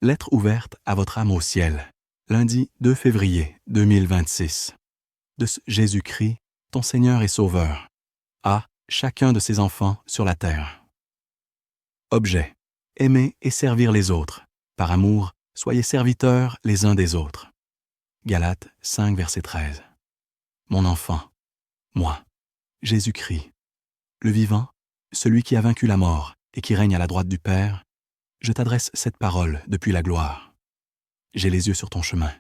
Lettre ouverte à votre âme au ciel, lundi 2 février 2026. De Jésus-Christ, ton Seigneur et Sauveur, à chacun de ses enfants sur la terre. Objet. Aimer et servir les autres. Par amour, soyez serviteurs les uns des autres. Galates 5, verset 13. Mon enfant, moi, Jésus-Christ, le vivant, celui qui a vaincu la mort et qui règne à la droite du Père, je t'adresse cette parole depuis la gloire. J'ai les yeux sur ton chemin.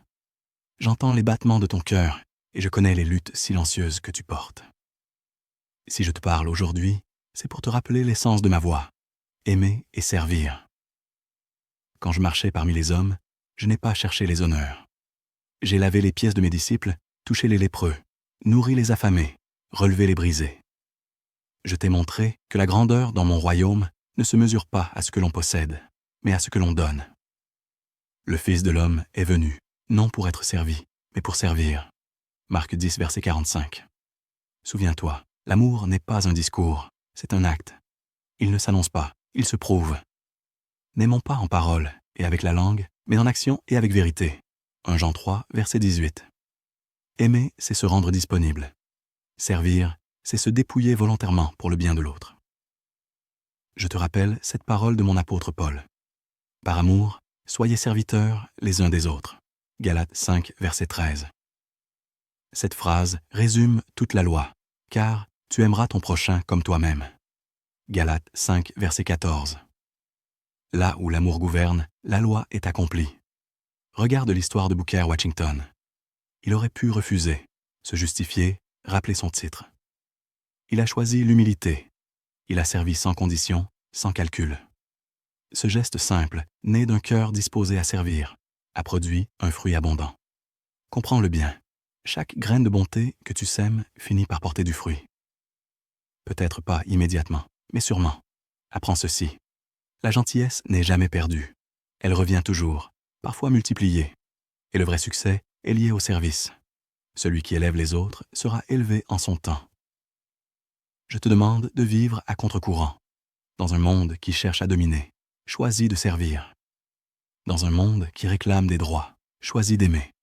J'entends les battements de ton cœur et je connais les luttes silencieuses que tu portes. Si je te parle aujourd'hui, c'est pour te rappeler l'essence de ma voix, aimer et servir. Quand je marchais parmi les hommes, je n'ai pas cherché les honneurs. J'ai lavé les pièces de mes disciples, touché les lépreux, nourri les affamés, relevé les brisés. Je t'ai montré que la grandeur dans mon royaume ne se mesure pas à ce que l'on possède, mais à ce que l'on donne. Le Fils de l'homme est venu, non pour être servi, mais pour servir. Marc 10, verset 45. Souviens-toi, l'amour n'est pas un discours, c'est un acte. Il ne s'annonce pas, il se prouve. N'aimons pas en parole et avec la langue, mais en action et avec vérité. 1 Jean 3, verset 18. Aimer, c'est se rendre disponible. Servir, c'est se dépouiller volontairement pour le bien de l'autre. Je te rappelle cette parole de mon apôtre Paul. Par amour, soyez serviteurs les uns des autres. Galates 5, verset 13. Cette phrase résume toute la loi, car tu aimeras ton prochain comme toi-même. Galates 5, verset 14. Là où l'amour gouverne, la loi est accomplie. Regarde l'histoire de Booker Washington. Il aurait pu refuser, se justifier, rappeler son titre. Il a choisi l'humilité. Il a servi sans condition, sans calcul. Ce geste simple, né d'un cœur disposé à servir, a produit un fruit abondant. Comprends-le bien. Chaque graine de bonté que tu sèmes finit par porter du fruit. Peut-être pas immédiatement, mais sûrement. Apprends ceci. La gentillesse n'est jamais perdue. Elle revient toujours, parfois multipliée. Et le vrai succès est lié au service. Celui qui élève les autres sera élevé en son temps. Je te demande de vivre à contre-courant. Dans un monde qui cherche à dominer, choisis de servir. Dans un monde qui réclame des droits, choisis d'aimer.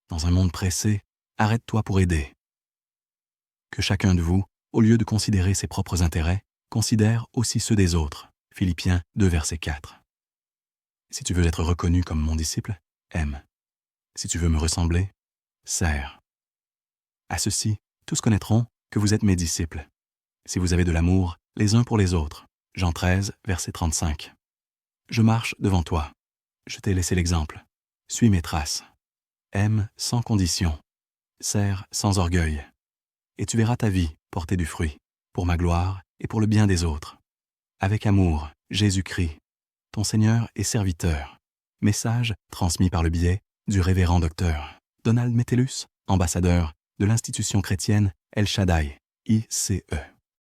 Dans un monde pressé, arrête-toi pour aider. Que chacun de vous, au lieu de considérer ses propres intérêts, considère aussi ceux des autres. Philippiens 2, verset 4. Si tu veux être reconnu comme mon disciple, aime. Si tu veux me ressembler, sers. À ceci, tous connaîtront que vous êtes mes disciples. Si vous avez de l'amour les uns pour les autres. Jean 13, verset 35. Je marche devant toi. Je t'ai laissé l'exemple. Suis mes traces. Aime sans condition. Sers sans orgueil. Et tu verras ta vie porter du fruit, pour ma gloire et pour le bien des autres. Avec amour, Jésus-Christ, ton Seigneur et serviteur. Message transmis par le biais du révérend docteur Donald Metellus, ambassadeur de l'institution chrétienne El Shaddai, ICE.